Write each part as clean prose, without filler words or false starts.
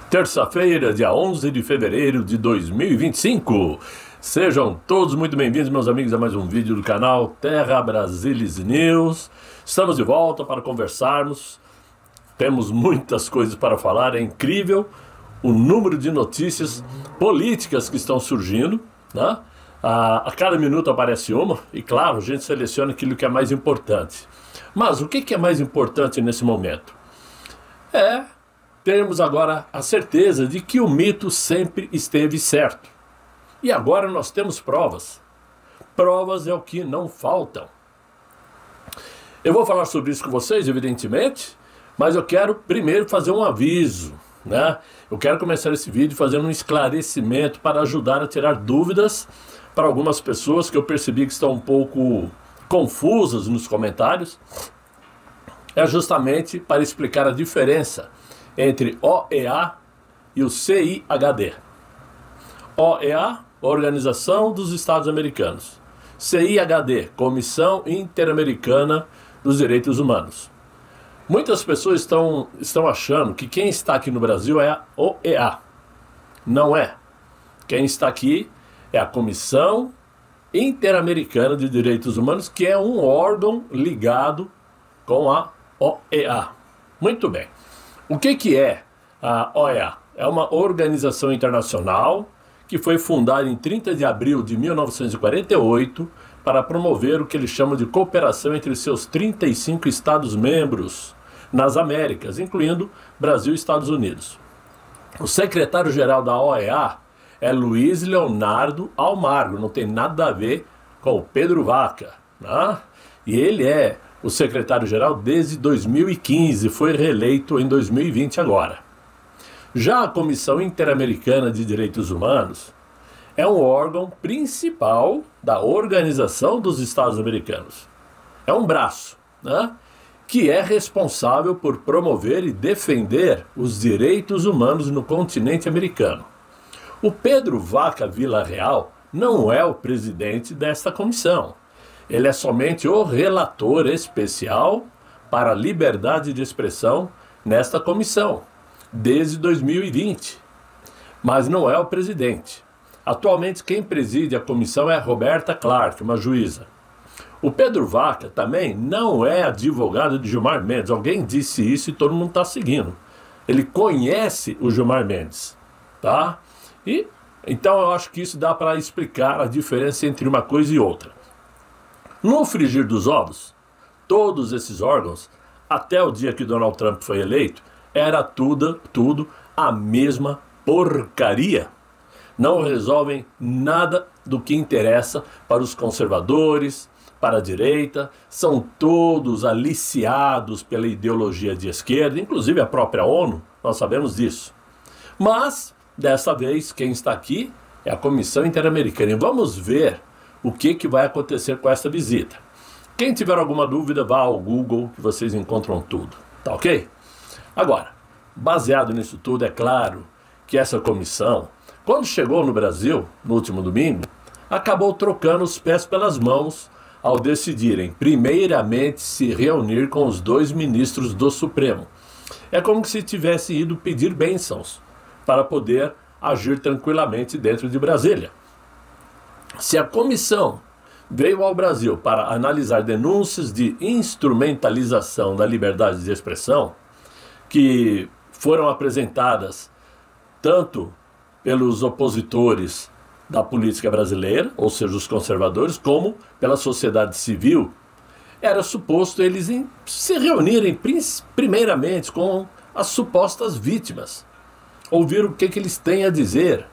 Terça-feira, dia 11 de fevereiro de 2025. Sejam todos muito bem-vindos, meus amigos, a mais um vídeo do canal Terra Brasilis News. Estamos de volta para conversarmos. Temos muitas coisas para falar. É incrível o número de notícias políticas que estão surgindo, né? A cada minuto aparece uma e, claro, a gente seleciona aquilo que é mais importante. Mas o que é mais importante nesse momento? Termos agora a certeza de que o mito sempre esteve certo. E agora nós temos provas. Provas é o que não faltam. Eu vou falar sobre isso com vocês, evidentemente, mas eu quero primeiro fazer um aviso, né? Eu quero começar esse vídeo fazendo um esclarecimento para ajudar a tirar dúvidas para algumas pessoas que eu percebi que estão um pouco confusas nos comentários. É justamente para explicar a diferença entre OEA e o CIHD. OEA, Organização dos Estados Americanos. CIHD, Comissão Interamericana dos Direitos Humanos. Muitas pessoas estão achando que quem está aqui no Brasil é a OEA. Não é. Quem está aqui é a Comissão Interamericana de Direitos Humanos, que é um órgão ligado com a OEA. Muito bem. O que é a OEA? É uma organização internacional que foi fundada em 30 de abril de 1948 para promover o que eles chamam de cooperação entre seus 35 Estados-membros nas Américas, incluindo Brasil e Estados Unidos. O secretário-geral da OEA é Luiz Leonardo Almagro, não tem nada a ver com o Pedro Vaca, né? E ele é o secretário-geral desde 2015, foi reeleito em 2020 agora. Já a Comissão Interamericana de Direitos Humanos é um órgão principal da Organização dos Estados Americanos. É um braço, né, que é responsável por promover e defender os direitos humanos no continente americano. O Pedro Vaca Villarreal não é o presidente desta comissão. Ele é somente o relator especial para a liberdade de expressão nesta comissão, desde 2020. Mas não é o presidente. Atualmente quem preside a comissão é a Roberta Clark, uma juíza. O Pedro Vaca também não é advogado de Gilmar Mendes. Alguém disse isso e todo mundo está seguindo. Ele conhece o Gilmar Mendes, tá? Então eu acho que isso dá para explicar a diferença entre uma coisa e outra. No frigir dos ovos, todos esses órgãos, até o dia que Donald Trump foi eleito, era tudo a mesma porcaria. Não resolvem nada do que interessa para os conservadores, para a direita, são todos aliciados pela ideologia de esquerda, inclusive a própria ONU, nós sabemos disso. Mas, dessa vez, quem está aqui é a Comissão Interamericana. E vamos ver o que vai acontecer com essa visita. Quem tiver alguma dúvida, vá ao Google que vocês encontram tudo, tá ok? Agora, baseado nisso tudo, é claro que essa comissão, quando chegou no Brasil, no último domingo, acabou trocando os pés pelas mãos ao decidirem, primeiramente, se reunir com os dois ministros do Supremo. É como se tivesse ido pedir bênçãos para poder agir tranquilamente dentro de Brasília. Se a comissão veio ao Brasil para analisar denúncias de instrumentalização da liberdade de expressão, que foram apresentadas tanto pelos opositores da política brasileira, ou seja, os conservadores, como pela sociedade civil, era suposto eles se reunirem primeiramente com as supostas vítimas, ouvir o que eles têm a dizer,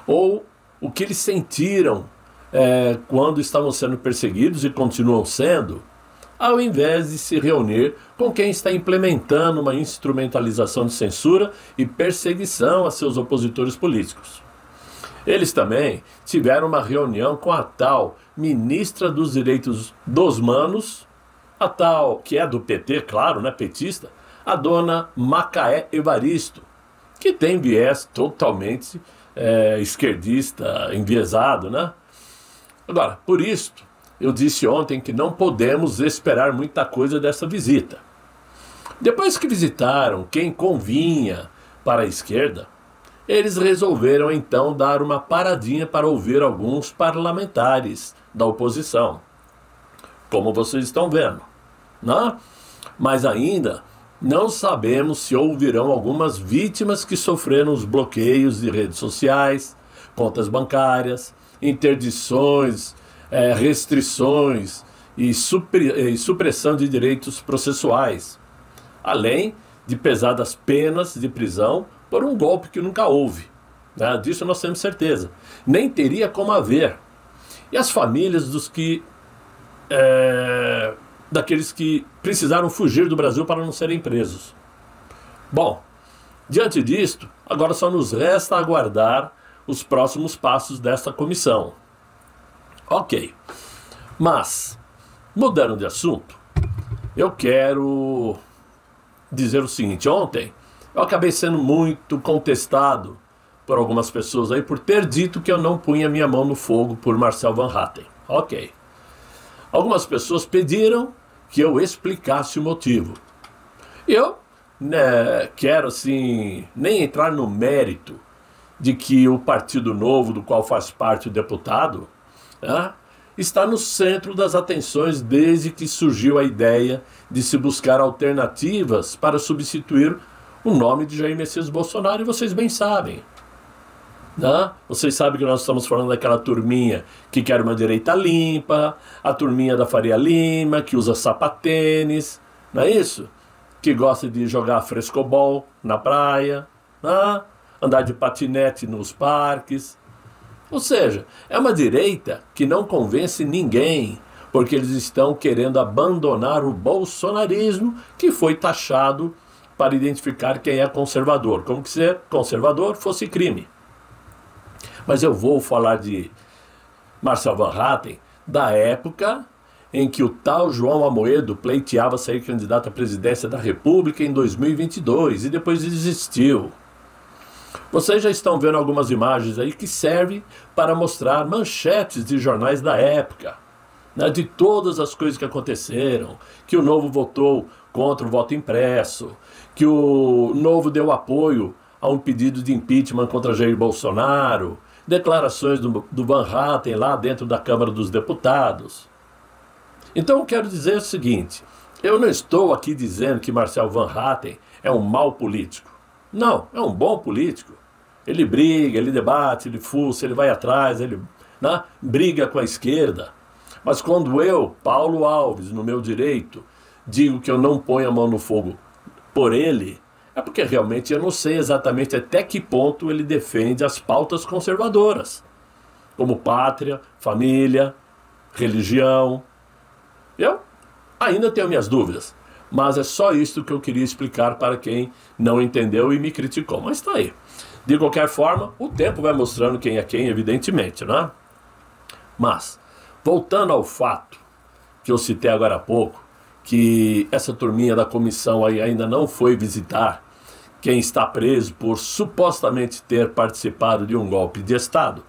ou o que eles sentiram quando estavam sendo perseguidos e continuam sendo, ao invés de se reunir com quem está implementando uma instrumentalização de censura e perseguição a seus opositores políticos. Eles também tiveram uma reunião com a tal ministra dos Direitos dos Humanos, a tal, que é do PT, claro, né, petista, a dona Macaé Evaristo, que tem viés totalmente esquerdista, enviesado, né? Agora, por isso, eu disse ontem que não podemos esperar muita coisa dessa visita. Depois que visitaram quem convinha para a esquerda, eles resolveram então dar uma paradinha para ouvir alguns parlamentares da oposição, como vocês estão vendo, né? Mas ainda não sabemos se ouvirão algumas vítimas que sofreram os bloqueios de redes sociais, contas bancárias, interdições, restrições e supressão de direitos processuais, além de pesadas penas de prisão por um golpe que nunca houve, né? Disso nós temos certeza. Nem teria como haver. E as famílias daqueles que precisaram fugir do Brasil para não serem presos. Bom, diante disto, agora só nos resta aguardar os próximos passos desta comissão. Ok, mas, mudando de assunto, eu quero dizer o seguinte: ontem eu acabei sendo muito contestado por algumas pessoas aí por ter dito que eu não punha minha mão no fogo por Marcel Van Hatten. Ok. Algumas pessoas pediram que eu explicasse o motivo. Eu quero, assim, nem entrar no mérito de que o Partido Novo, do qual faz parte o deputado, está no centro das atenções desde que surgiu a ideia de se buscar alternativas para substituir o nome de Jair Messias Bolsonaro, e vocês bem sabem. Vocês sabem que nós estamos falando daquela turminha que quer uma direita limpa, a turminha da Faria Lima, que usa sapatênis, não é isso? Que gosta de jogar frescobol na praia, andar de patinete nos parques. Ou seja, é uma direita que não convence ninguém, porque eles estão querendo abandonar o bolsonarismo, que foi taxado para identificar quem é conservador, como que ser conservador fosse crime. Mas eu vou falar de Marcel Van Hatten da época em que o tal João Amoedo pleiteava sair candidato à presidência da República em 2022 e depois desistiu. Vocês já estão vendo algumas imagens aí que servem para mostrar manchetes de jornais da época, de todas as coisas que aconteceram, que o Novo votou contra o voto impresso, que o Novo deu apoio a um pedido de impeachment contra Jair Bolsonaro, declarações do Van Hatten lá dentro da Câmara dos Deputados. Então eu quero dizer o seguinte: eu não estou aqui dizendo que Marcel Van Hatten é um mau político. Não, é um bom político. Ele briga, ele debate, ele fuça, ele vai atrás, ele briga com a esquerda. Mas quando eu, Paulo Alves, no meu direito, digo que eu não ponho a mão no fogo por ele, é porque realmente eu não sei exatamente até que ponto ele defende as pautas conservadoras, como pátria, família, religião. Eu ainda tenho minhas dúvidas, mas é só isso que eu queria explicar para quem não entendeu e me criticou. Mas está aí. De qualquer forma, o tempo vai mostrando quem é quem, evidentemente, né? Mas, voltando ao fato que eu citei agora há pouco, que essa turminha da comissão aí ainda não foi visitar quem está preso por supostamente ter participado de um golpe de Estado.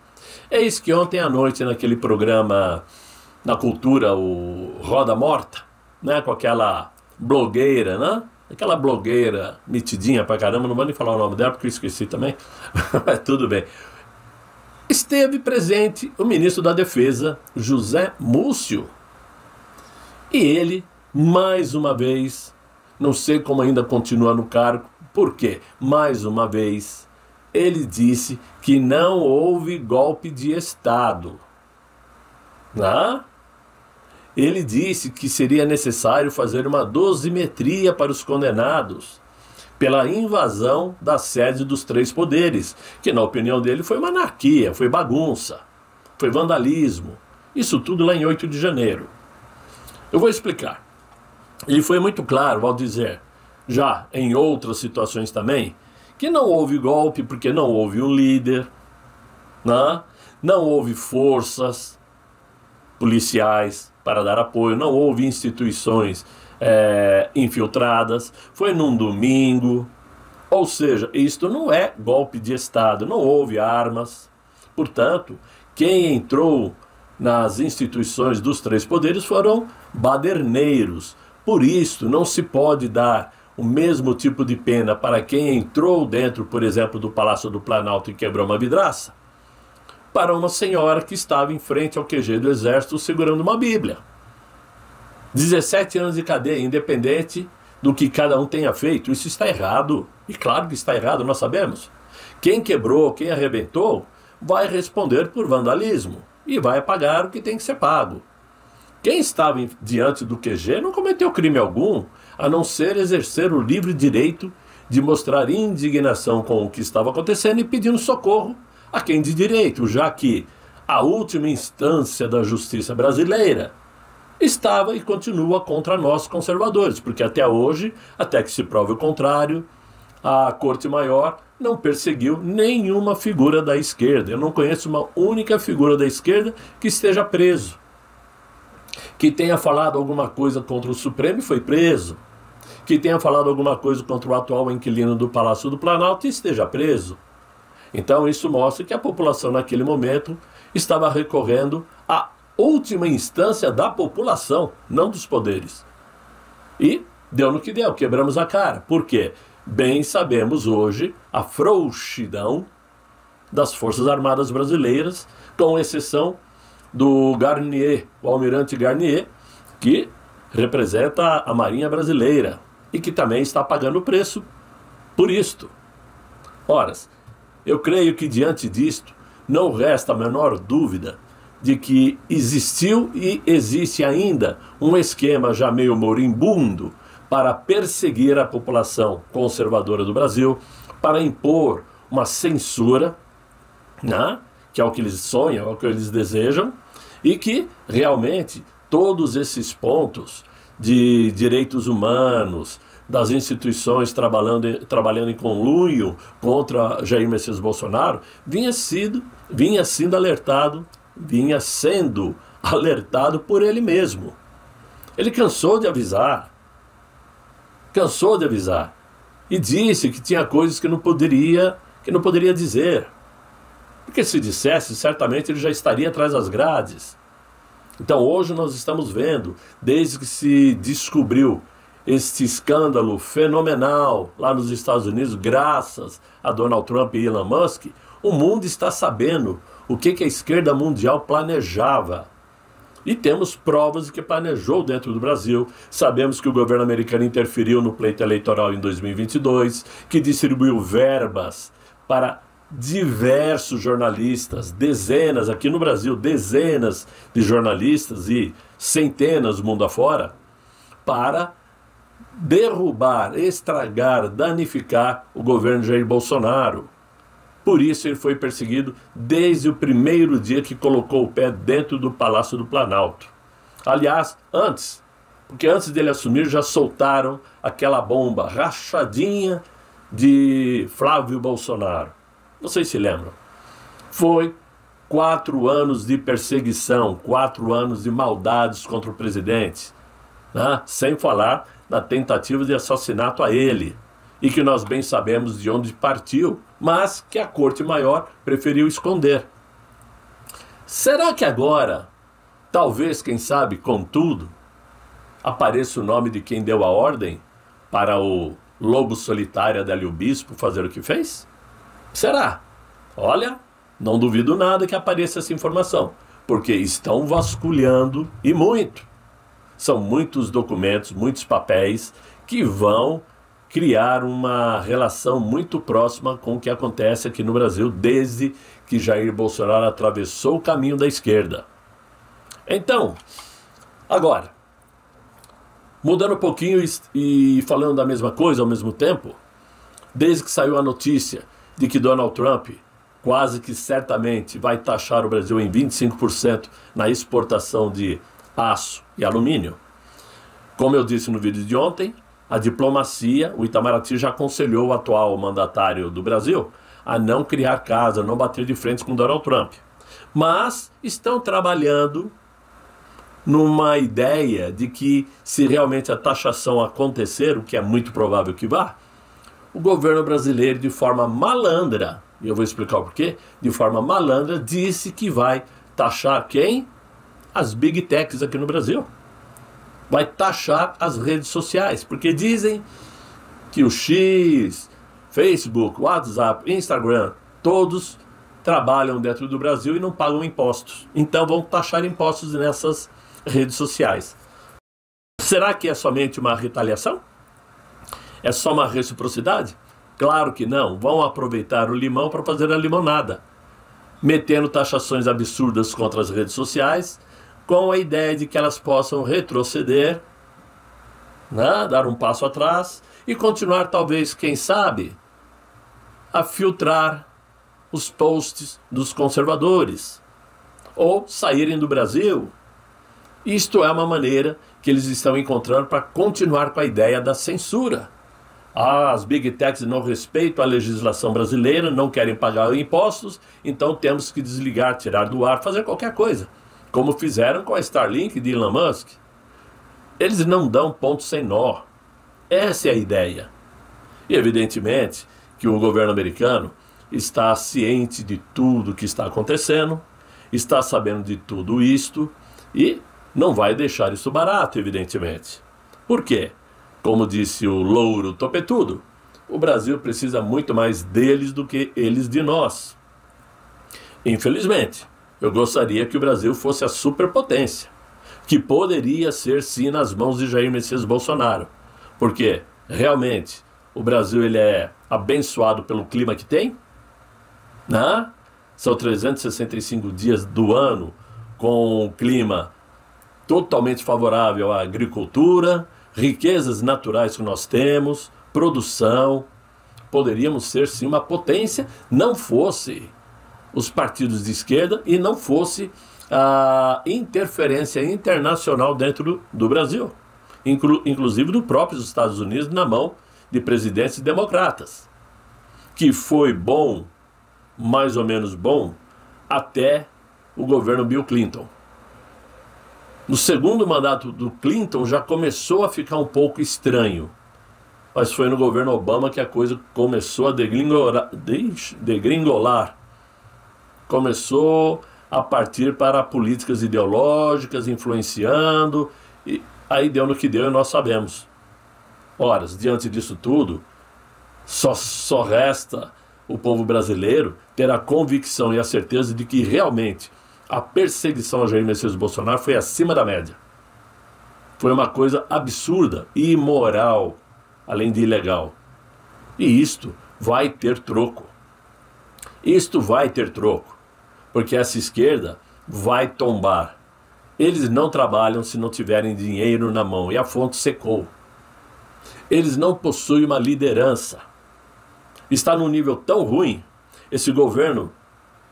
É isso que ontem à noite, naquele programa na Cultura, o Roda Morta, com aquela blogueira, aquela blogueira metidinha pra caramba, não vou nem falar o nome dela porque eu esqueci também, mas tudo bem. Esteve presente o ministro da Defesa, José Múcio, e ele, mais uma vez, não sei como ainda continua no cargo, porque, mais uma vez, ele disse que não houve golpe de Estado. Ele disse que seria necessário fazer uma dosimetria para os condenados pela invasão da sede dos três poderes, que na opinião dele foi uma anarquia, foi bagunça, foi vandalismo. Isso tudo lá em 8 de janeiro. Eu vou explicar. Ele foi muito claro ao dizer, já em outras situações também, que não houve golpe porque não houve um líder, não houve forças policiais para dar apoio, não houve instituições infiltradas, foi num domingo, ou seja, isto não é golpe de Estado, não houve armas. Portanto, quem entrou nas instituições dos três poderes foram baderneiros. Por isso, não se pode dar o mesmo tipo de pena para quem entrou dentro, por exemplo, do Palácio do Planalto e quebrou uma vidraça, para uma senhora que estava em frente ao QG do Exército segurando uma Bíblia. 17 anos de cadeia, independente do que cada um tenha feito. Isso está errado. E claro que está errado, nós sabemos. Quem quebrou, quem arrebentou, vai responder por vandalismo e vai pagar o que tem que ser pago. Quem estava diante do QG não cometeu crime algum, a não ser exercer o livre direito de mostrar indignação com o que estava acontecendo e pedindo socorro a quem de direito, já que a última instância da justiça brasileira estava e continua contra nós conservadores, porque até hoje, até que se prove o contrário, a Corte Maior não perseguiu nenhuma figura da esquerda. Eu não conheço uma única figura da esquerda que esteja preso. Que tenha falado alguma coisa contra o Supremo e foi preso. Que tenha falado alguma coisa contra o atual inquilino do Palácio do Planalto e esteja preso. Então isso mostra que a população naquele momento estava recorrendo à última instância da população, não dos poderes. E deu no que deu, quebramos a cara. Por quê? Bem sabemos hoje a frouxidão das Forças Armadas Brasileiras, com exceção do Garnier, o almirante Garnier, que representa a Marinha Brasileira e que também está pagando o preço por isto. Ora, eu creio que diante disto não resta a menor dúvida de que existiu e existe ainda um esquema já meio moribundo para perseguir a população conservadora do Brasil, para impor uma censura, né, que é o que eles sonham, é o que eles desejam, e que realmente todos esses pontos de direitos humanos, das instituições trabalhando em conluio contra Jair Messias Bolsonaro, vinha sendo alertado por ele mesmo. Ele cansou de avisar e disse que tinha coisas que não poderia dizer, porque se dissesse, certamente ele já estaria atrás das grades. Então hoje nós estamos vendo, desde que se descobriu este escândalo fenomenal lá nos Estados Unidos, graças a Donald Trump e Elon Musk, o mundo está sabendo o que a esquerda mundial planejava. E temos provas de que planejou dentro do Brasil. Sabemos que o governo americano interferiu no pleito eleitoral em 2022, que distribuiu verbas para diversos jornalistas, dezenas, aqui no Brasil, dezenas de jornalistas e centenas do mundo afora, para derrubar, estragar, danificar o governo Jair Bolsonaro. Por isso ele foi perseguido desde o primeiro dia que colocou o pé dentro do Palácio do Planalto. Aliás, porque antes dele assumir já soltaram aquela bomba rachadinha de Flávio Bolsonaro. Vocês se lembram? Foi 4 anos de perseguição, 4 anos de maldades contra o presidente, né? Sem falar na tentativa de assassinato a ele, e que nós bem sabemos de onde partiu, mas que a Corte Maior preferiu esconder. Será que agora, talvez, quem sabe, contudo, apareça o nome de quem deu a ordem para o lobo solitário Adélio Bispo fazer o que fez? Será? Olha, não duvido nada que apareça essa informação, porque estão vasculhando, e muito. São muitos documentos, muitos papéis que vão criar uma relação muito próxima com o que acontece aqui no Brasil desde que Jair Bolsonaro atravessou o caminho da esquerda. Então, agora, mudando um pouquinho e falando da mesma coisa ao mesmo tempo, desde que saiu a notícia de que Donald Trump quase que certamente vai taxar o Brasil em 25% na exportação de aço e alumínio, como eu disse no vídeo de ontem, a diplomacia, o Itamaraty já aconselhou o atual mandatário do Brasil a não criar casa, não bater de frente com Donald Trump. Mas estão trabalhando numa ideia de que, se realmente a taxação acontecer, o que é muito provável que vá, o governo brasileiro, de forma malandra, e eu vou explicar o porquê, de forma malandra, disse que vai taxar quem? As Big Techs aqui no Brasil. Vai taxar as redes sociais, porque dizem que o X, Facebook, WhatsApp, Instagram, todos trabalham dentro do Brasil e não pagam impostos. Então vão taxar impostos nessas redes sociais. Será que é somente uma retaliação? É só uma reciprocidade? Claro que não. Vão aproveitar o limão para fazer a limonada, metendo taxações absurdas contra as redes sociais, com a ideia de que elas possam retroceder, né, dar um passo atrás e continuar, talvez, quem sabe, a filtrar os posts dos conservadores ou saírem do Brasil. Isto é uma maneira que eles estão encontrando para continuar com a ideia da censura. As Big Techs não respeitam a legislação brasileira, não querem pagar impostos, então temos que desligar, tirar do ar, fazer qualquer coisa, como fizeram com a Starlink de Elon Musk. Eles não dão ponto sem nó. Essa é a ideia. E evidentemente que o governo americano está ciente de tudo que está acontecendo, está sabendo de tudo isto e não vai deixar isso barato, evidentemente. Por quê? Como disse o louro topetudo, o Brasil precisa muito mais deles do que eles de nós. Infelizmente, eu gostaria que o Brasil fosse a superpotência, que poderia ser sim nas mãos de Jair Messias Bolsonaro, porque realmente o Brasil ele é abençoado pelo clima que tem, né? São 365 dias do ano com um clima totalmente favorável à agricultura, riquezas naturais que nós temos, produção. Poderíamos ser sim uma potência, não fosse os partidos de esquerda e não fosse a interferência internacional dentro do Brasil, inclusive do próprio Estados Unidos na mão de presidentes democratas, que foi bom, mais ou menos bom, até o governo Bill Clinton. No segundo mandato do Clinton já começou a ficar um pouco estranho, mas foi no governo Obama que a coisa começou a degringolar. Começou a partir para políticas ideológicas, influenciando, e aí deu no que deu e nós sabemos. Ora, diante disso tudo, só resta o povo brasileiro ter a convicção e a certeza de que realmente a perseguição a Jair Messias Bolsonaro foi acima da média. Foi uma coisa absurda e imoral, além de ilegal. E isto vai ter troco. Isto vai ter troco, porque essa esquerda vai tombar. Eles não trabalham se não tiverem dinheiro na mão, e a fonte secou. Eles não possuem uma liderança. Está num nível tão ruim, esse governo,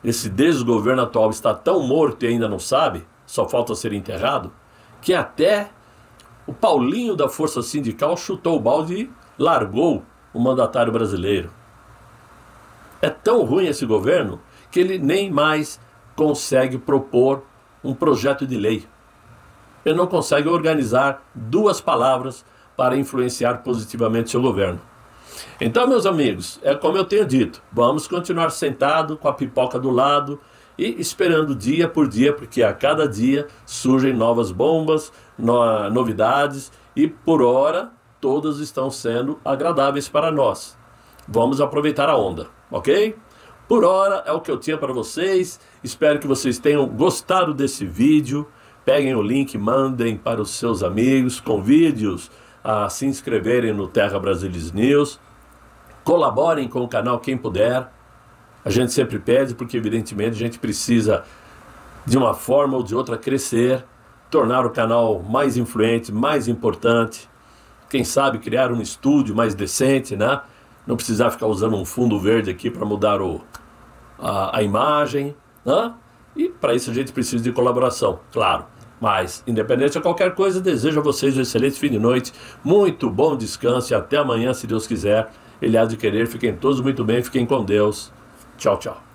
esse desgoverno atual está tão morto e ainda não sabe, só falta ser enterrado, que até o Paulinho da Força Sindical chutou o balde e largou o mandatário brasileiro. É tão ruim esse governo que ele nem mais consegue propor um projeto de lei. Ele não consegue organizar duas palavras para influenciar positivamente seu governo. Então, meus amigos, é como eu tenho dito, vamos continuar sentado com a pipoca do lado e esperando dia por dia, porque a cada dia surgem novas bombas, novidades, e por hora todas estão sendo agradáveis para nós. Vamos aproveitar a onda, ok? Por hora é o que eu tinha para vocês. Espero que vocês tenham gostado desse vídeo. Peguem o link, mandem para os seus amigos, convide-os a se inscreverem no Terra Brasilis News. Colaborem com o canal quem puder. A gente sempre pede, porque evidentemente a gente precisa, de uma forma ou de outra, crescer, tornar o canal mais influente, mais importante. Quem sabe criar um estúdio mais decente, né? Não precisar ficar usando um fundo verde aqui para mudar a imagem, né? E para isso a gente precisa de colaboração, claro. Mas, independente de qualquer coisa, desejo a vocês um excelente fim de noite, muito bom descanso e até amanhã, se Deus quiser. Ele há de querer. Fiquem todos muito bem, fiquem com Deus. Tchau, tchau.